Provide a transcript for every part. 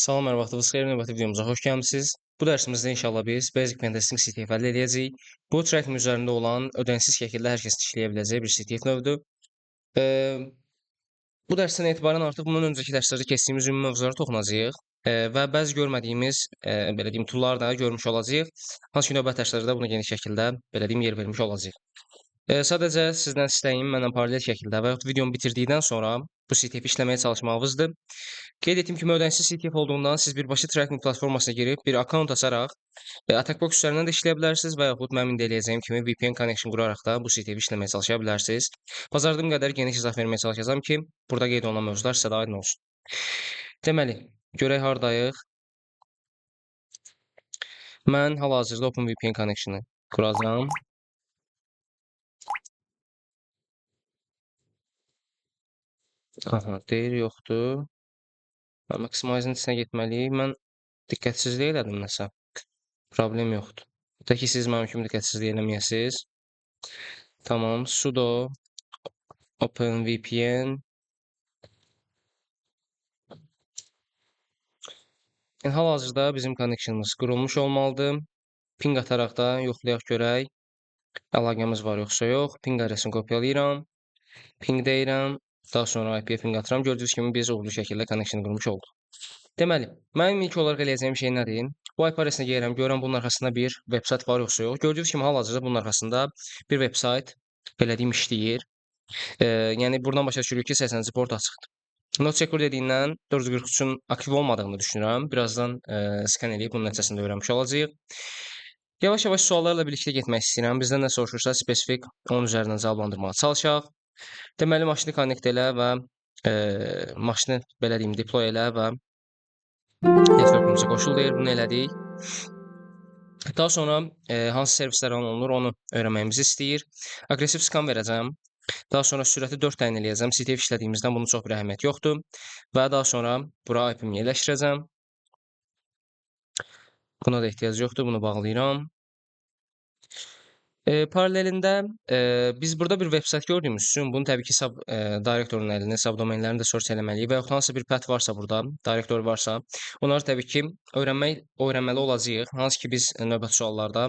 Salam, hər vaxtınız xeyir, növbəti videomuza xoş gəlmisiniz. Bu dərsimizdə inşallah biz Basic Pentesting CTF əldə edəcəyik. Bu Trackm üzərində olan ödənişsiz şəkildə hər kəsin işləyə biləcəyi bir CTF növüdür. Eee, Bu dərsdən etibarən artıq bundan öncəki dərslərdə keçdiyimiz ümumi mövzulara toxunacağıq və bəzi görmədiyimiz, belə deyim, tool'ları da görmüş olacağıq. Hansı ki, növbəti dərslərdə buna geniş şəkildə, belə deyim, yer vermiş olacağıq. Sadəcə sizdən istəyim mənlə paralel şəkildə və yaxud videomu bitirdikdən sonra bu CTF-i işləməyə çalışmağınızdır. Qeyd etdiyim kimi ödənişsiz CTF olduğundan siz birbaşa Tracking platformasına girib bir akkaunt açaraq Attackbox üzərindən də işləyə bilərsiniz və yaxud mənim indi eləyəcəyim kimi VPN connection quraraq da bu CTF-i işləməyə çalışa bilərsiniz. Bacardığım qədər geniş izah verməyə çalışacağam ki, burada qeyd olunan mövzular sizə də aydın olsun. Deməli, görək hardayıq. Mən hal-hazırda OpenVPN connection-ı quracağam. Aha, deyir yoxdur. Maximize-in içinə getməliyik. Mən diqqətsizlik elədim nəsə. Problem yoxdur. Tək ki siz mənim kimi diqqətsizlik eləməyəsiniz. Tamam, sudo OpenVPN. Yəni hal-hazırda bizim connectionımız qurulmuş olmalıdır. Ping ataraq da yoxlayaq görək. Əlaqəmiz var yoxsa yox. Ping adresini kopyalayıram. Ping deyirəm. Daha sonra IP-yə ping atıram. Gördüyünüz kimi biz uğurlu şəkildə connection qurmuş olduq. Deməli, mənim ilk olaraq eləyəcəyim şey nədir? Bu IP adresinə gəlirəm, görürəm bunun arxasında bir veb-sayt var yoxsa yox. Gördüyünüz kimi hal-hazırda bunun arxasında bir veb-sayt, belə deyim, işləyir. Yəni buradan başa düşürük ki, 80-ci port açıqdır. NodeChecker dediyindən 443-ün aktiv olmadığını düşünürəm. Birazdan skan eləyib bunun nəticəsində öyrənmiş olacağıq. Yavaş-yavaş suallarla birlikdə getmək istəyirəm. Bizdən nə soruşursa spesifik onun üzərindən cavablandırmağa çalışaq. Deməli, maşını connect elə və maşını belə deyim, deploy elə və networkümüzə qoşul deyir. Bunu elədik. Daha sonra hansı servislər olunur, onu öyrənməyimizi istəyir. Aggressiv scan verəcəm. Daha sonra sürəti 4 təyin eləyəcəm. CTF işlədiyimizdən bunun çox bir əhəmiyyəti yoxdur. Və daha sonra bura IP-mi yerləşdirəcəm. Buna da ehtiyac yoxdur. Bunu bağlayıram. Paralelində biz burada bir veb-sayt gördüyümüz üçün bunu təbii ki, direktorun əlində subdomainlərini də search eləməliyik və yaxud hansısa bir path varsa burada, direktor varsa, onları təbii ki, öyrənməli olacağıq. Hansı ki, biz növbəti suallarda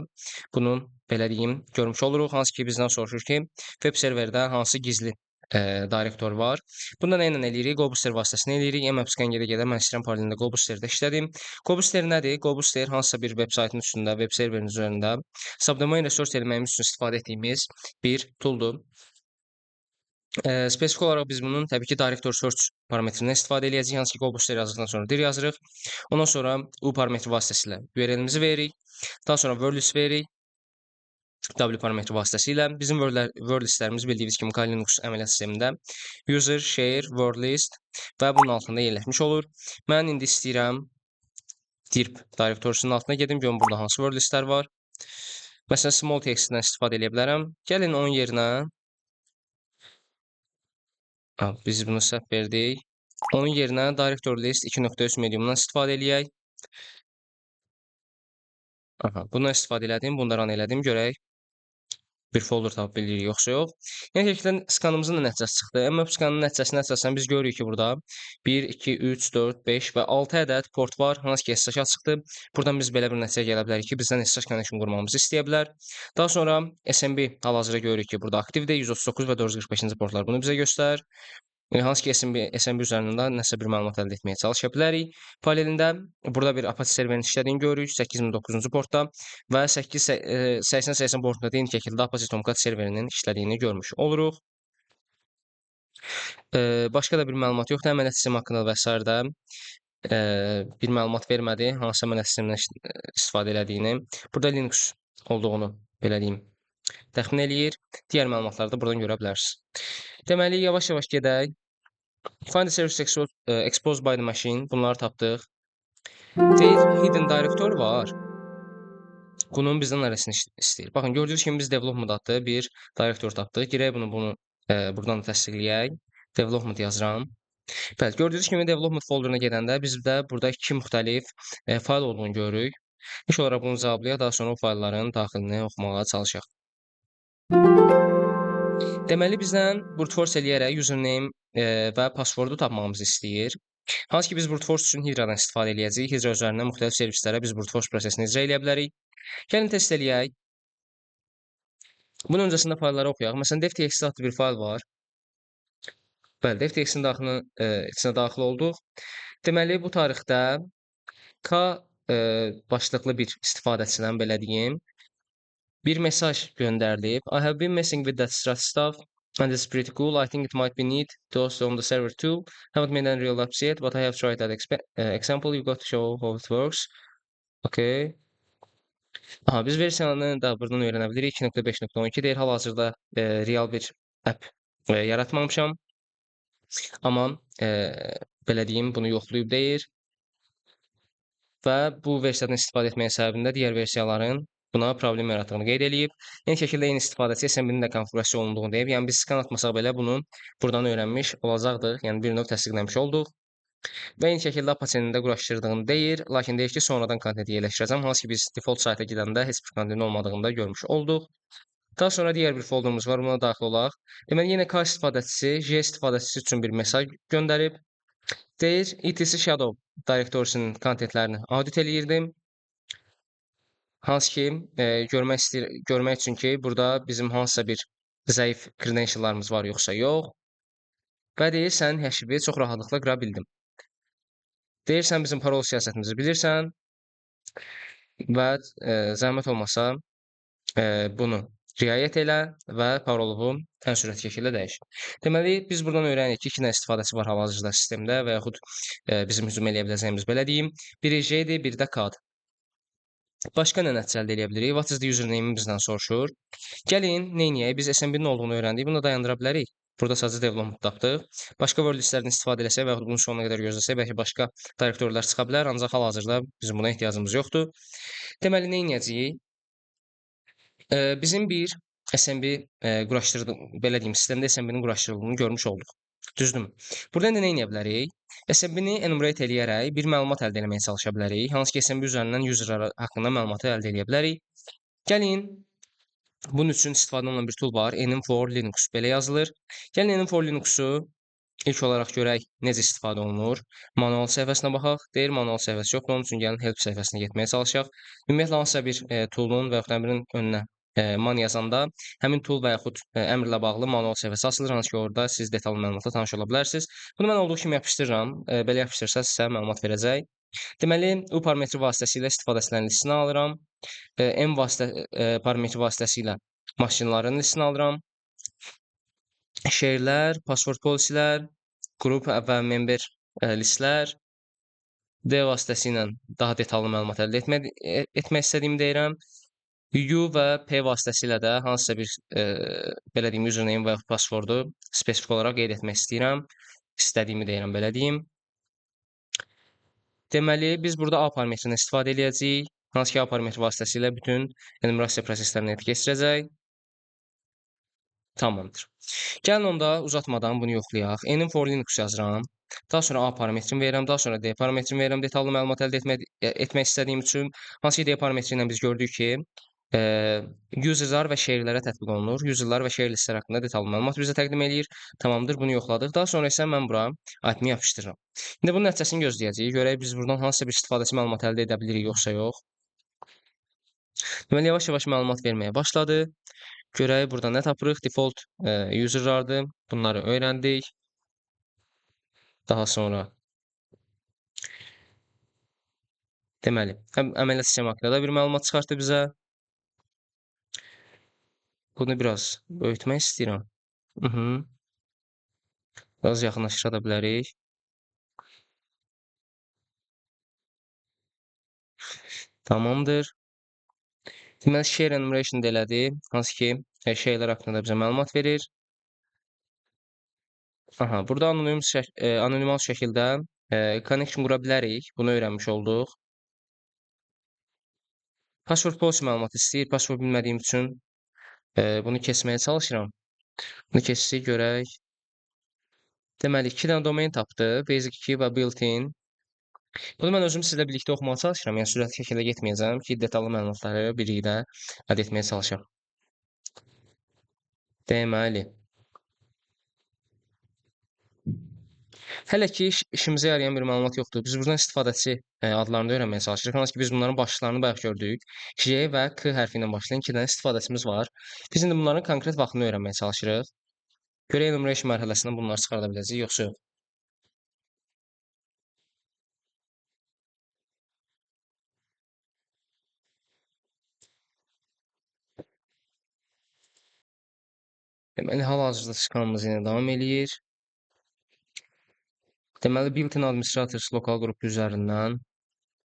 bunu belə deyim, görmüş oluruq. Hansı ki, bizdən soruşur ki, web serverdə hansı gizli direktor var. Bunda nə ilə eləyirik? GoBooster vasitəsilə eləyirik. Mmapscan gedə-gedə mən istəyirəm paralelində GoBooster-də işlədim. GoBooster nədir? GoBooster hansısa bir veb-saytın üstündə, veb serverin üzərində subdomain resource eləməyimiz üçün istifadə etdiyimiz bir tooldur. Spesifik olaraq biz bunun təbii ki, director search parametrindən istifadə edəcəyik. Hansı ki, GoBooster yazdıqdan sonra dir yazırıq. Ondan sonra u parametri vasitəsilə URL-imizi veririk. Daha sonra word list veririk. W parametri vasitəsilə bizim word listlərimiz bildiyiniz kimi Kali Linux əməliyyat sistemində user, share, word list və bunun altında yerləşmiş olur. Mən indi istəyirəm dirb direktorsunun altına gedim, görüm burada hansı word listlər var. Məsələn, small text-dən istifadə edə bilərəm. Gəlin onun yerinə biz bunu səhv verdik. Onun yerinə director list 2.3 mediumdan istifadə eləyək. Bundan istifadə elədim, bunu da run elədim, görək. Bir folder tapıb bilirik, yoxsa yox. Yəni, həqiqətən skanımızın da nəticəsi çıxdı. Mmapscanın nəticəsinə əsasən biz görürük ki, burada 1, 2, 3, 4, 5 və 6 ədəd port var. Hansı ki, SSH açıqdır. Buradan biz belə bir nəticəyə gələ bilərik ki, bizdən SSH connection qurmamızı istəyə bilər. Daha sonra SMB hal-hazırda görürük ki, burada aktivdir. 139 və 445-ci portlar bunu bizə göstərir. Hansı ki, SMB üzərindən nəsə bir məlumat əldə etməyə çalışa bilərik. Paralelində burada bir Apache serverinin işlədiyini görürük 8009-cu portda və 8080 portunda da eyni şəkildə Apache Tomcat serverinin işlədiyini görmüş oluruq. Başqa da bir məlumat yoxdur. Əməliyyat sistemi haqqında və s. də bir məlumat vermədi, hansı əməliyyat sistemindən istifadə elədiyini. Burada Linux olduğunu, belə deyim, təxmin eləyir. Digər məlumatları da buradan görə bilərsiniz. Deməli, yavaş-yavaş gedək. Find the service exposed by the machine. Bunları tapdıq. Deyir, hidden director var. Bunun bizdən arasını istəyir. Baxın, gördüyünüz kimi biz development-da bir direktor tapdıq. Girək bunu buradan da təsdiqləyək. Development yazıram. Bəli, gördüyünüz kimi development folderına gedəndə biz də burada 2 müxtəlif fayl olduğunu görürük. İlk olaraq bunu cavablayaq, daha sonra o faylların daxilini oxumağa çalışaq. Deməli, bizdən brute force eləyərək username və passwordu tapmağımızı istəyir. Hansı ki biz brute force üçün Hydra-dan istifadə eləyəcəyik. Hydra üzərindən müxtəlif servislərə biz brute force prosesini icra eləyə bilərik. Gəlin test eləyək. Bunun öncəsində faylları oxuyaq. Məsələn, def.txt adlı bir fayl var. Bəli, def.txt-in içinə daxil olduq. Deməli, bu tarixdə K başlıqlı bir istifadəçidən belə deyim, bir mesaj göndərilib. I have been messing with that stuff and it's pretty cool. I think it might be neat to host on the server too. Haven't made any real apps yet, but I have tried that example. You got to show how it works. Okay. Aha, biz versiyanı da buradan öyrənə bilirik. 2.5.12 deyir. Hal-hazırda real bir app yaratmamışam. Amma belə deyim, bunu yoxlayıb deyir. Və bu versiyadan istifadə etməyin səbəbində digər versiyaların buna problem yaratdığını qeyd eləyib. Eyni şəkildə eyni istifadəçi SMB-nin də konfigurasiya olunduğunu deyib. Yəni biz skan atmasaq belə bunu buradan öyrənmiş olacaqdıq. Yəni bir növ təsdiqləmiş olduq. Və eyni şəkildə Apache-nin də quraşdırdığını deyir. Lakin deyir ki, sonradan kontenti yerləşdirəcəm. Hansı ki biz default sayta gedəndə heç bir kontentin olmadığını da görmüş olduq. Daha sonra digər bir folderumuz var. Buna daxil olaq. Deməli, yenə K istifadəçisi J istifadəçisi üçün bir mesaj göndərib. Deyir, etc shadow direktorisinin kontentlərini audit eləyirdim. Hansı ki, görmək üçün ki, burada bizim hansısa bir zəif credentiallarımız var yoxsa yox. Və deyir, sənin həşivi çox rahatlıqla qıra bildim. Deyir, sən bizim parol siyasətimizi bilirsən və zəhmət olmasa bunu riayət elə və parolumu ən sürətli şəkildə dəyiş. Deməli, biz buradan öyrənirik ki, 2 dənə istifadəçi var hal-hazırda sistemdə və yaxud bizim hücum eləyə biləcəyimiz belə deyim. Biri J-dir, biri də K-dır. Başqa nə nəticə əldə edə bilirik? What is the username bizdən soruşur. Gəlin, neyniyək? Biz SMB-nin olduğunu öyrəndik. Bunu da dayandıra bilərik. Burada sadəcə development tapdıq. Başqa word listlərdən istifadə eləsək və yaxud bunun sonuna qədər gözləsək, bəlkə başqa direktorlar çıxa bilər, ancaq hal-hazırda bizim buna ehtiyacımız yoxdur. Deməli, neyniyəcəyik? Bizim bir SMB belə deyim, sistemdə SMB-nin quraşdırıldığını görmüş olduq. Düzdürmü? Burada indi nə edə bilərik? SMB-ni enumerate eləyərək bir məlumat əldə etməyə çalışa bilərik. Hansı ki, SMB üzərindən userlar haqqında məlumatı əldə edə bilərik. Gəlin, bunun üçün istifadə olunan bir tool var. Enum4Linux belə yazılır. Gəlin, Enum4Linux-u ilk olaraq görək necə istifadə olunur. Manual səhifəsinə baxaq. Deyir, manual səhifəsi yoxdur, onun üçün gəlin help səhifəsinə getməyə çalışaq. Ümumiyyətlə, hansısa bir toolun və yaxud əmrin önünə man yazanda həmin tool və yaxud əmrlə bağlı manual səhifəsi açılır, hansı ki, orada siz detallı məlumatla tanış ola bilərsiniz. Bunu mən olduğu kimi yapışdırıram. Belə yapışdırsaq sizə məlumat verəcək. Deməli, U parametri vasitəsilə istifadəçilərin listini alıram. M parametri vasitəsilə maşınların listini alıram. Share'lər, password policy'lər, qrup və member listlər. D vasitəsilə daha detallı məlumat əldə etmək istədiyimi deyirəm. U və P vasitəsilə də hansısa bir belə deyim, username və yaxud passwordu spesifik olaraq qeyd etmək istəyirəm. İstədiyimi deyirəm, belə deyim. Deməli, biz burada A parametrindən istifadə edəcəyik. Hansı ki, A parametri vasitəsilə bütün enumerasiya proseslərini həyata keçirəcək. Tamamdır. Gəlin onda uzatmadan bunu yoxlayaq. Enum4Linux yazıram. Daha sonra A parametrini verirəm, daha sonra D parametrini verirəm detallı məlumat əldə etmək istədiyim üçün. Hansı ki, D parametri ilə biz gördük ki, userlar və share'lərə tətbiq olunur. Userlar və share listlər haqqında detallı məlumat bizə təqdim eləyir. Tamamdır, bunu yoxladıq. Daha sonra isə mən bura IP-ni yapışdırıram. İndi bunun nəticəsini gözləyəcəyik. Görək biz buradan hansısa bir istifadəçi məlumat əldə edə bilirik yoxsa yox. Deməli, yavaş-yavaş məlumat verməyə başladı. Görək burada nə tapırıq? Default userlardır. Bunları öyrəndik. Daha sonra deməli, əməliyyat sistemi haqqında da bir məlumat çıxartdı bizə. Bunu biraz böyütmək istəyirəm. Biraz yaxınlaşdıra da bilərik. Tamamdır. Deməli, share enumeration də elədi. Hansı ki, şeylər haqqında da bizə məlumat verir. Aha, burada anonimal şəkildə connection qura bilərik. Bunu öyrənmiş olduq. Password policy məlumat istəyir. Password bilmədiyim üçün bunu keçməyə çalışıram. Bunu keçsək görək. Deməli, 2 dənə domain tapdı. Basic 2 və built-in. Bunu mən özüm sizlə birlikdə oxumağa çalışıram. Yəni, sürətli şəkildə getməyəcəm ki, detallı məlumatları birlikdə əldə etməyə çalışam. Deməli. Hələ ki işimizə yarayan bir məlumat yoxdur. Biz buradan istifadəçi adlarını öyrənməyə çalışırıq. Hansı ki biz bunların başlıqlarını bayaq gördük. J və K hərfi ilə başlayan 2 dənə istifadəçimiz var. Biz indi bunların konkret vaxtını öyrənməyə çalışırıq. Görək enumeration mərhələsindən bunları çıxarda biləcəyik yoxsa yox. Deməli, hal-hazırda skanımız yenə davam eləyir. Deməli, built-in administrators lokal qrupu üzərindən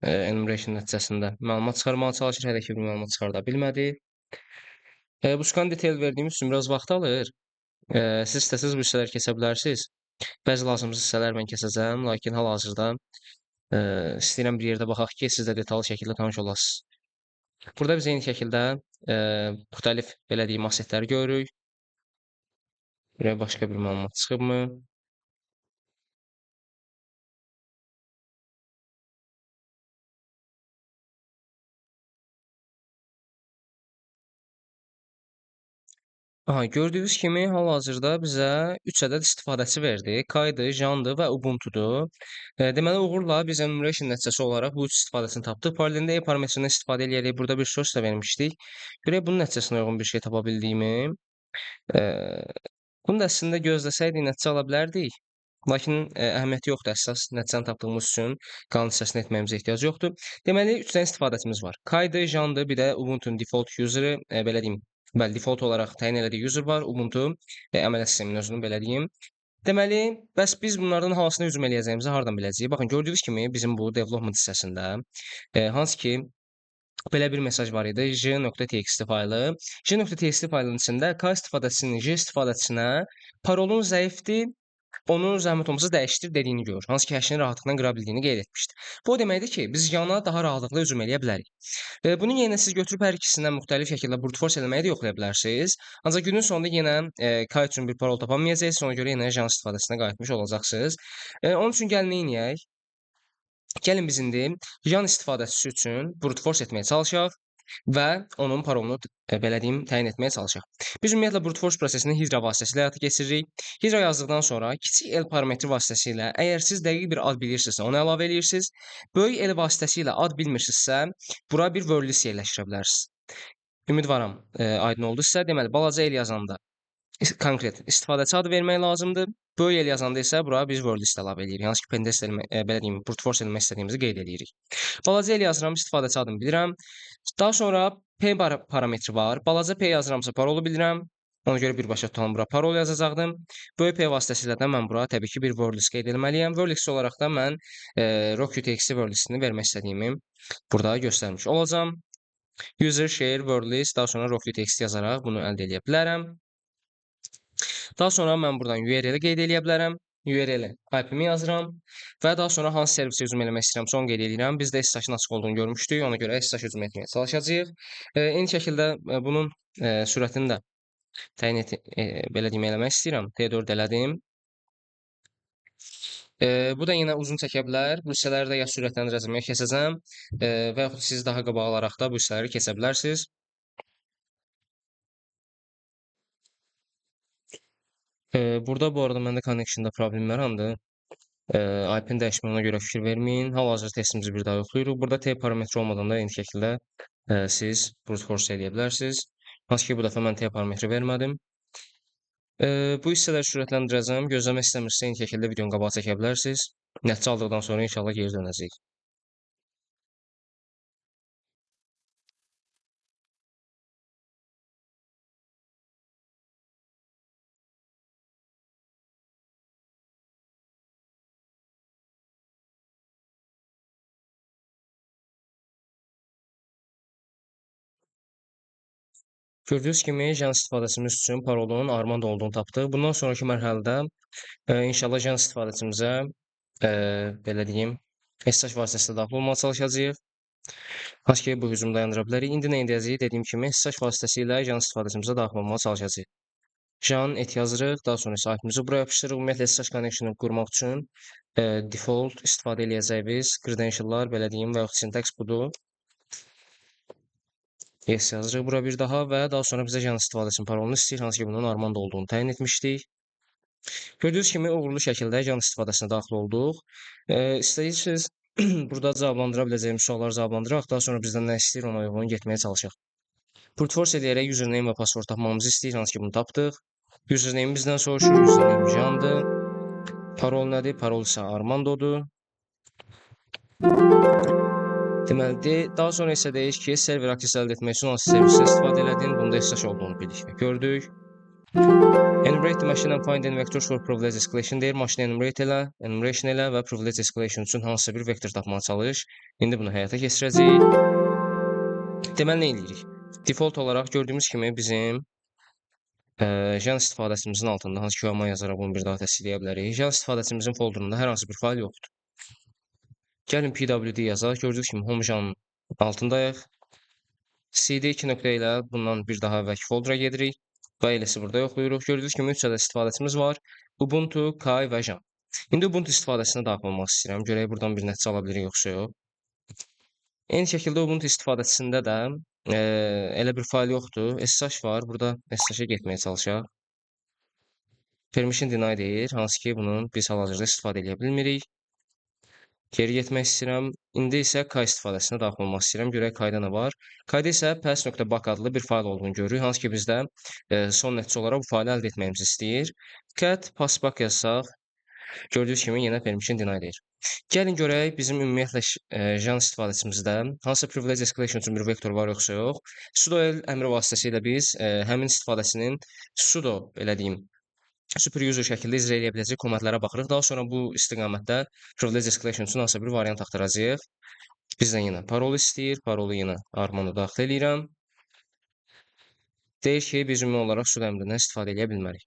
enumeration nəticəsində məlumat çıxarmağa çalışır. Hələ ki bir məlumat çıxarda bilmədi. Bu skan detail verdiyimiz üçün biraz vaxt alır. Siz istəsəniz bu hissələri keçə bilərsiniz. Bəzi lazımsız hissələr mən keçəcəm, lakin hal-hazırda istəyirəm bir yerdə baxaq ki, siz də detallı şəkildə tanış olasınız. Burada biz eyni şəkildə müxtəlif belə deyim assetləri görürük. Buraya başqa bir məlumat çıxıbmı? Aha, gördüyünüz kimi hal-hazırda bizə 3 ədəd istifadəçi verdi. Kaydı, Jandı və Ubuntudur. Deməli, uğurla biz enumeration nəticəsi olaraq bu 3 istifadəsini tapdıq. Paralelində E parametrindən istifadə eləyərək burada bir source da vermişdik. Görək bunun nəticəsinə uyğun bir şey tapa bildiyimi. Bunu da əslində gözləsəydik nəticə ala bilərdik. Lakin əhəmiyyəti yoxdur əsas. Nəticəni tapdığımız üçün qalan hissəsini etməyimizə ehtiyac yoxdur. Deməli, 3 dənə istifadəçimiz var. Kaydı, Jandı, bir də Ubuntu'nun default user'ı, belə deyim, bəli, default olaraq təyin elədiyi user var, Ubuntu əməliyyat sisteminin özünün belə deyim. Deməli, bəs biz bunlardan hansına hücum eləyəcəyimizi hardan biləcəyik? Baxın, gördüyünüz kimi bizim bu development hissəsində hansı ki belə bir mesaj var idi. j.txt faylı. j.txt faylının içində k istifadəçisinin j istifadəçisinə parolun zəifdir, onu zəhmət olmasa dəyişdir dediyini görür. Hansı ki, həşini rahatlıqla qıra bildiyini qeyd etmişdi. Bu o deməkdir ki, biz yana daha rahatlıqla hücum eləyə bilərik. Bunu yenə siz götürüb hər ikisindən müxtəlif şəkildə brute force eləməyi də yoxlaya bilərsiniz. Ancaq günün sonunda yenə K üçün bir parol tapa bilməyəcəksiniz. Ona görə yenə jan istifadəsinə qayıtmış olacaqsınız. Onun üçün gəlin neyniyək? Gəlin biz indi jan istifadəçisi üçün brute force etməyə çalışaq və onun parolunu belə deyim, təyin etməyə çalışaq. Biz ümumiyyətlə brute force prosesini Hydra vasitəsilə həyata keçiririk. Hydra yazdıqdan sonra kiçik L parametri vasitəsilə əgər siz dəqiq bir ad bilirsinizsə, onu əlavə edirsiniz. Böyük L vasitəsilə ad bilmirsinizsə, bura bir word list yerləşdirə bilərsiniz. Ümidvaram, aydın oldu sizə. Deməli, balaca L yazanda konkret istifadəçi adı vermək lazımdır. Böyük L yazanda isə bura biz word list əlavə edirik. Hansı ki, pentest belə deyim, brute force eləmək istədiyimizi qeyd edirik. Balaca L yazıram, istifadəçi adını bilirəm. Daha sonra P parametri var. Balaca P yazıramsa parolu bilirəm. Ona görə birbaşa tutalım bura parol yazacaqdım. Böyük P vasitəsilə də mən bura təbii ki, bir word list qeyd etməliyəm. Word list olaraq da mən rock.txt word listini vermək istədiyimi burada göstərmiş olacağam. User share word list, daha sonra rock.txt yazaraq bunu əldə edə bilərəm. Daha sonra mən buradan URL-i qeyd edə bilərəm. URL-i IP-mi yazıram və daha sonra hansı servisə hücum eləmək istəyirəmsə onu qeyd edirəm. Biz də SSH-ın açıq olduğunu görmüşdük. Ona görə SSH hücum etməyə çalışacağıq. Eyni şəkildə bunun sürətini də təyin belə deyim eləmək istəyirəm. T4 elədim. Bu da yenə uzun çəkə bilər. Bu hissələri də ya sürətləndirəcəm, ya kəsəcəm və yaxud siz daha qabağa alaraq da bu hissələri kəsə bilərsiniz. Burada bu arada məndə connection-da problem yarandı. IP-ni dəyişməyinə görə fikir verməyin. Hal-hazırda testimizi bir daha yoxlayırıq. Burada T parametri olmadan da eyni şəkildə siz brute force eləyə bilərsiniz. Hansı ki, bu dəfə mən T parametri vermədim. Bu hissələri sürətləndirəcəm. Gözləmək istəmirsə, eyni şəkildə videonun qabağa çəkə bilərsiniz. Nəticə aldıqdan sonra inşallah geri dönəcəyik. Gördüyünüz kimi jan istifadəçimiz üçün parolun Armand olduğunu tapdıq. Bundan sonraki mərhələdə inşallah jan istifadəçimizə belə deyim, SSH vasitəsilə daxil olmağa çalışacağıq. Hansı ki, bu hücumu dayandıra bilərik. İndi nə edəcəyik? Dediyim kimi SSH vasitəsilə jan istifadəçimizə daxil olmağa çalışacağıq. Jan et yazırıq, daha sonra isə IP-mizi buraya yapışdırırıq. Ümumiyyətlə SSH connection-ı qurmaq üçün default istifadə eləyəcəyimiz credentiallar, belə deyim, və yaxud syntax budur. Yes yazırıq bura bir daha və daha sonra bizə jan istifadəsinin parolunu istəyir, hansı ki bunun Armand olduğunu təyin etmişdik. Gördüyünüz kimi uğurlu şəkildə yan istifadəsinə daxil olduq. İstəyirsiniz burada cavablandıra biləcəyimiz sualları cavablandıraq, daha sonra bizdən nə istəyir ona uyğun getməyə çalışaq. Brute force eləyərək username və password tapmamızı istəyir, hansı ki bunu tapdıq. Username bizdən soruşur, username Candır. Parol nədir? Parol isə Armandodur. Deməli, daha sonra isə deyir ki, server access əldə etmək üçün hansı servisi istifadə elədin? Bunda SSH olduğunu bildik və gördük. Enumerate the machine and find any vectors for privilege escalation deyir. Maşını enumeration elə və privilege escalation üçün hansısa bir vektor tapmağa çalış. İndi bunu həyata keçirəcəyik. Deməli, nə edirik? Default olaraq gördüyümüz kimi bizim Jan istifadəçimizin altında hansı ki amma yazaraq bunu bir daha təsdiqləyə bilərik. Jan istifadəçimizin folderunda hər hansı bir fayl yoxdur. Gəlin pwd yazaq. Gördüyünüz kimi home.janın altındayıq. cd 2 nöqtə ilə bundan bir daha əvvəlki foldera gedirik və eləsi burada yoxlayırıq. Gördüyünüz kimi 3 ədəd istifadəçimiz var. Ubuntu, Kai və Jan. İndi Ubuntu istifadəsinə daxil olmaq istəyirəm. Görək buradan bir nəticə ala bilirik yoxsa yox. Eyni şəkildə Ubuntu istifadəçisində də elə bir fayl yoxdur. SSH var. Burada SSH-ə getməyə çalışaq. Permission deny deyir. Hansı ki bunun biz hal-hazırda istifadə edə bilmirik. Geri getmək istəyirəm. İndi isə Kai istifadəsinə daxil olmaq istəyirəm. Görək Kayda nə var. Kayda isə pass.bak adlı bir fayl olduğunu görürük. Hansı ki bizdə son nəticə olaraq bu faylı əldə etməyimizi istəyir. Cat passback yazsaq, gördüyünüz kimi yenə permission deny deyir. Gəlin görək bizim ümumiyyətlə Jan istifadəçimizdə hansı privilege escalation üçün bir vektor var yoxsa yox. Sudo əmri vasitəsilə biz həmin istifadəçinin sudo belə deyim super user şəkildə icra edə biləcək komandlara baxırıq. Daha sonra bu istiqamətdə privilege escalation üçün hansısa bir variant axtaracağıq. Bizdən yenə parol istəyir. Parolu yenə Armando daxil edirəm. Deyir ki, biz ümumi olaraq sudo əmrindən istifadə edə bilmərik.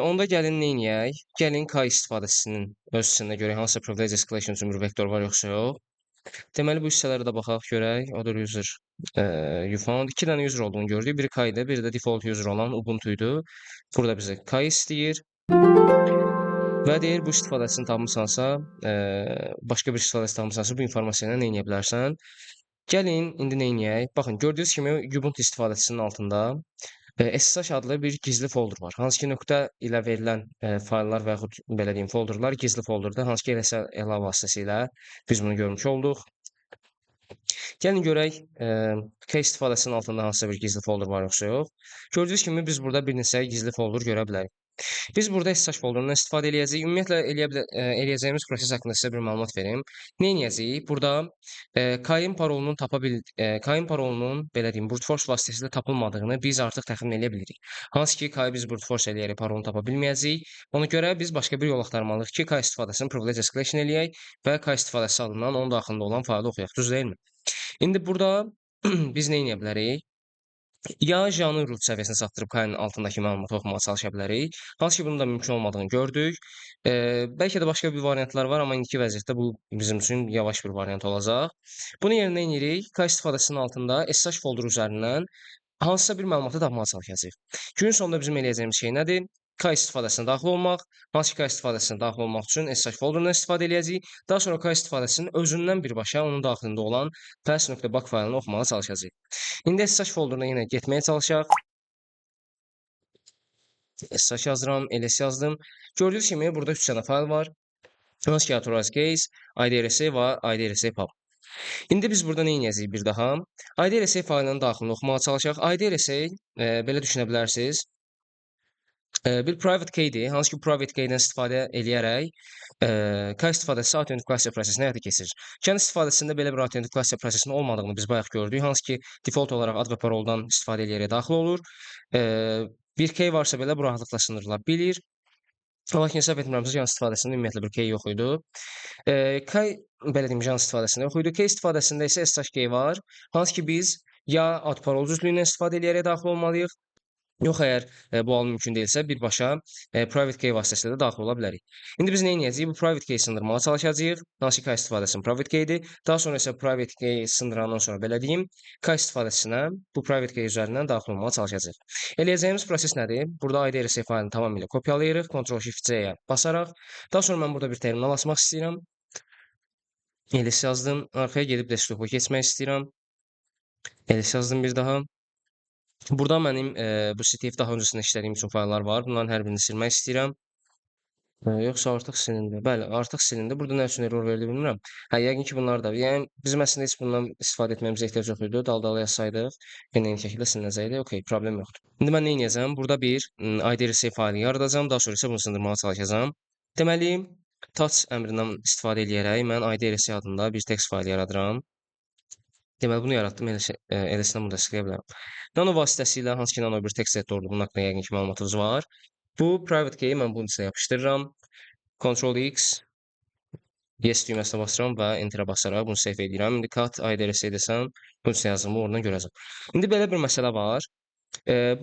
Onda gəlin neyniyək? Gəlin Kai istifadəçisinin öz hissəsində görək hansısa privilege escalation üçün bir vektor var yoxsa yox. Deməli, bu hissələrə də baxaq görək. Other user you found. 2 dənə user olduğunu gördük. Biri Kai-dir, biri də default user olan Ubuntu-ydu. Burada bizə Kai istəyir. Və deyir, bu istifadəsini tapmısansa, başqa bir istifadəsi tapmısansa, bu informasiya ilə nə edə bilərsən? Gəlin, indi neyniyək? Baxın, gördüyünüz kimi Ubuntu istifadəçisinin altında SSH adlı bir gizli folder var. Hansı ki nöqtə ilə verilən fayllar və yaxud belə deyim folderlar gizli folderdir. Hansı ki əlavə vasitəsilə biz bunu görmüş olduq. Gəlin görək K istifadəsinin altında hansısa bir gizli folder var yoxsa yox. Gördüyünüz kimi biz burada bir neçə gizli folder görə bilərik. Biz burada SSH folderundan istifadə eləyəcəyik. Ümumiyyətlə eləyəcəyimiz proses haqqında sizə bir məlumat verim. Nə edəcəyik? Burada Kayın parolunun belə deyim brute force vasitəsilə tapılmadığını biz artıq təxmin edə bilirik. Hansı ki Kayı biz brute force eləyərək parolunu tapa bilməyəcəyik. Ona görə biz başqa bir yol axtarmalıyıq ki, Kay istifadəsini privilege escalation eləyək və Kay istifadəsi adından onun daxilində olan faylı oxuyaq. Düz deyilmi? İndi burada biz nə edə bilərik? Ya Janın root səviyyəsinə çatdırıb Kayın altındakı məlumatı oxumağa çalışa bilərik. Hansı ki bunun da mümkün olmadığını gördük. Bəlkə də başqa bir variantlar var, amma indiki vəziyyətdə bu bizim üçün yavaş bir variant olacaq. Bunu yerinə edirik. Kay istifadəsinin altında SSH folder üzərindən hansısa bir məlumatı tapmağa çalışacağıq. Günün sonunda bizim eləyəcəyimiz şey nədir? K istifadəsinə daxil olmaq. Hansı ki K istifadəsinə daxil olmaq üçün SSH folderundan istifadə eləyəcəyik. Daha sonra K istifadəsinin özündən birbaşa onun daxilində olan pass.bak faylını oxumağa çalışacağıq. İndi SSH folderuna yenə getməyə çalışaq. SSH yazıram, ls yazdım. Gördüyünüz kimi burada 3 dənə fayl var. Hansı ki authorized case, IDRSA və IDRSA pub. İndi biz burada nə edəcəyik bir daha? IDRSA faylının daxilini oxumağa çalışaq. IDRSA belə düşünə bilərsiniz. Bir private keydir. Hansı ki private keydən istifadə eləyərək K istifadəsi autentikasiya prosesini həyata keçirir. Can istifadəsində belə bir autentikasiya prosesinin olmadığını biz bayaq gördük. Hansı ki default olaraq ad və paroldan istifadə eləyərək daxil olur. Bir key varsa belə bu rahatlıqla sınırıla bilir. Lakin səhv etmirəmsə can istifadəsində ümumiyyətlə bir key yox idi. K belə deyim can istifadəsində yox idi. K istifadəsində isə SSH key var. Hansı ki biz ya ad parol düzlüyündən istifadə eləyərək daxil olmalıyıq. Yox, əgər bu hal mümkün deyilsə, birbaşa private key vasitəsilə də daxil ola bilərik. İndi biz nə edəcəyik? Bu private key sındırmağa çalışacağıq. Hansı ki K istifadəsinin private keydir. Daha sonra isə private key sındırandan sonra belə deyim, K istifadəsinə bu private key üzərindən daxil olmağa çalışacağıq. Eləyəcəyimiz proses nədir? Burada IDRSA faylını tamamilə kopyalayırıq. Ctrl+Shift+C-yə basaraq. Daha sonra mən burada bir terminal açmaq istəyirəm. ls yazdım. Arxaya gedib desktopa keçmək istəyirəm. ls yazdım bir daha. Burada mənim bu CTF daha öncəsində işlədiyim üçün fayllar var. Bunların hər birini silmək istəyirəm. Yoxsa artıq silindi. Bəli, artıq silindi. Burada nə üçün error verdi bilmirəm. Hə, yəqin ki, bunlar da. Yəni bizim əslində heç bundan istifadə etməyimizə ehtiyac yox idi. Dal-dala yazsaydıq, yenə eyni şəkildə silinəcəkdi. Okay, problem yoxdur. İndi mən nə edəcəm? Burada bir IDRC faylı yaradacağam. Daha sonra isə bunu sındırmağa çalışacağam. Deməli, touch əmrindən istifadə edərək mən IDRC adında bir text faylı yaradıram. Deməli, bunu yaratdım. Eləsindən bunu da sıxlaya bilərəm. Nano vasitəsilə hansı ki, nano bir text editor bunun haqqında yəqin ki, məlumatınız var. Bu private key mən bunun içinə yapışdırıram. Ctrl X, yes düyməsinə basıram və enterə basaraq bunu save edirəm. İndi cut IDRC desəm, bunun içinə yazdığımı oradan görəcəm. İndi belə bir məsələ var.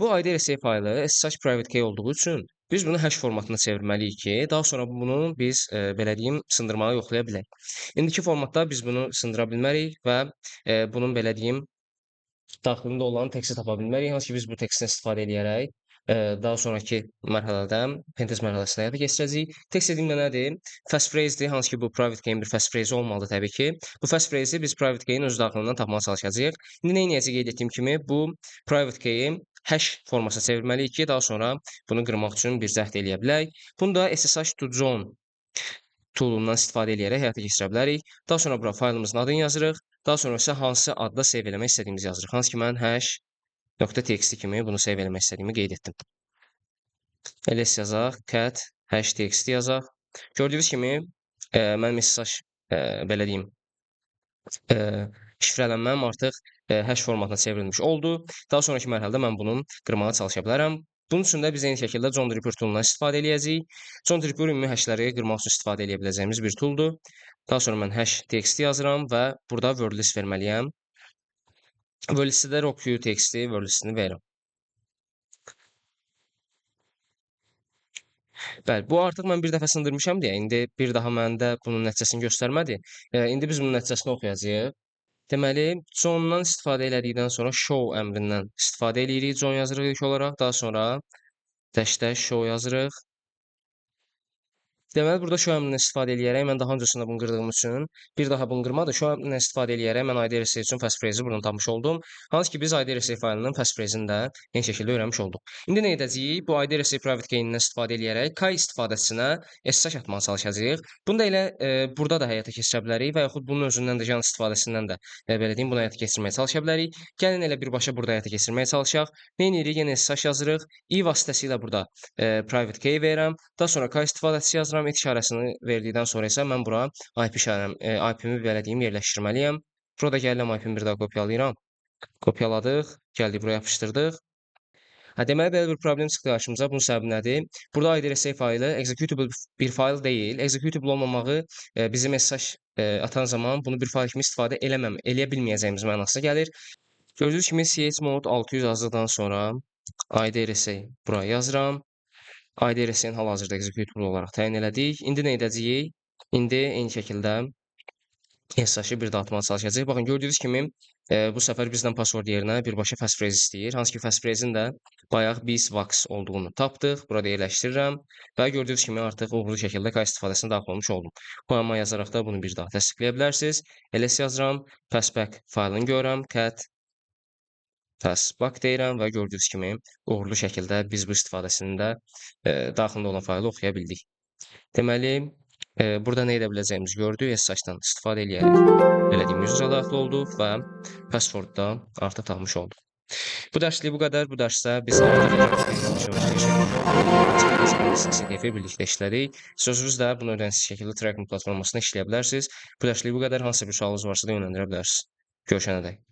Bu IDRC faylı SSH private key olduğu üçün biz bunu hash formatına çevirməliyik ki, daha sonra bunu biz belə deyim, sındırmağı yoxlaya bilək. İndiki formatda biz bunu sındıra bilmərik və bunun belə deyim, daxilində olan teksti tapa bilmərik. Hansı ki, biz bu tekstdən istifadə edərək daha sonraki mərhələdə pentest mərhələsində həyata keçirəcəyik. Text dediyim nədir? Fast phrase-dir. Hansı ki, bu private key'in bir fast phrase olmalıdır təbii ki. Bu fast phrase-i biz private key'in öz daxilindən tapmağa çalışacağıq. İndi nə edəcəyik qeyd etdiyim kimi, bu private key'i hash formasına çevirməliyik ki, daha sonra bunu qırmaq üçün bir cəhd eləyə bilək. Bunu da SSH to John toolundan istifadə edərək həyata keçirə bilərik. Daha sonra bura faylımızın adını yazırıq. Daha sonra isə hansı adda save eləmək istədiyimizi yazırıq. Hansı ki, mən hash.txt kimi bunu save eləmək istədiyimi qeyd etdim. ls yazaq, cat hash.txt yazaq. Gördüyünüz kimi, mənim SSH belə deyim, şifrələnməm artıq hash formatına çevrilmiş oldu. Daha sonraki mərhələdə mən bunu qırmağa çalışa bilərəm. Bunun üçün də biz eyni şəkildə John Draper toolundan istifadə edəcəyik. John Draper ümumi hashləri qırmaq üçün istifadə edə biləcəyimiz bir tooldur. Daha sonra mən hash.txt yazıram və burada word list verməliyəm. Word listdə də roq.txt word listini verirəm. Bəli, bu artıq mən bir dəfə sındırmışam deyə, indi bir daha məndə bunun nəticəsini göstərmədi. İndi biz bunun nəticəsini oxuyacağıq. Deməli, John'dan istifadə elədikdən sonra show əmrindən istifadə eləyirik. John yazırıq ilk olaraq, daha sonra --show yazırıq. Deməli, burada show əmrindən istifadə eləyərək mən daha öncəsində bunu qırdığım üçün bir daha bunu qırmadı. Show əmrindən istifadə eləyərək mən IDRC üçün fast phrase-i buradan tapmış oldum. Hansı ki, biz IDRC faylının fast phrase-ini də eyni şəkildə öyrənmiş olduq. İndi nə edəcəyik? Bu IDRC private key-indən istifadə eləyərək Kai istifadəçisinə SSH atmağa çalışacağıq. Bunu da elə burada da həyata keçirə bilərik və yaxud bunun özündən də Jan istifadəsindən də belə deyim, bunu həyata keçirməyə çalışa bilərik. Gəlin elə birbaşa burada həyata keçirməyə çalışaq. Nə edirik? Yenə SSH yazırıq. I vasitəsilə burada private key verirəm. Daha sonra Kai istifadəçisi yazıram. İşarəsini verdikdən sonra isə mən bura IP-mi belə deyim, yerləşdirməliyəm. Burada gəlirəm IP-mi bir daha kopyalayıram. Kopyaladıq, gəldik buraya yapışdırdıq. Deməli, belə bir problem çıxdı qarşımıza. Bunun səbəbi nədir? Burada IDRC faylı executable bir fayl deyil. Executable olmamağı bizim SSH atan zaman bunu bir fayl kimi istifadə eləyə bilməyəcəyimiz mənasına gəlir. Gördüyünüz kimi chmod 600 yazdıqdan sonra IDRC buraya yazıram. IDRC-ni hal-hazırda executable olaraq təyin elədik. İndi nə edəcəyik? İndi eyni şəkildə SSH-ı bir daha atmağa çalışacağıq. Baxın, gördüyünüz kimi bu səfər bizdən password yerinə birbaşa fast phrase istəyir. Hansı ki, fast phrase-in də bayaq biz Vax olduğunu tapdıq. Burada yerləşdirirəm və gördüyünüz kimi artıq uğurlu şəkildə Kai istifadəsini daxil olmuş oldum. Qoyama yazaraq da bunu bir daha təsdiqləyə bilərsiniz. ls yazıram, passback faylını görürəm, cat passback deyirəm və gördüyünüz kimi uğurlu şəkildə biz bu istifadəsinin də daxilində olan faylı oxuya bildik. Deməli, burada nə edə biləcəyimizi gördük. SSH-dan istifadə edərək belə deyim, user-a daxil olduq və password da artıq tapmış olduq. Bu dərslik bu qədər. Bu dərsdə biz birlikdə işlədik. Sözünüz də bunu ödənsiz şəkildə Tracking platformasında işləyə bilərsiniz. Bu dərslik bu qədər. Hansısa bir sualınız varsa da yönləndirə bilərsiniz. Görüşənədək.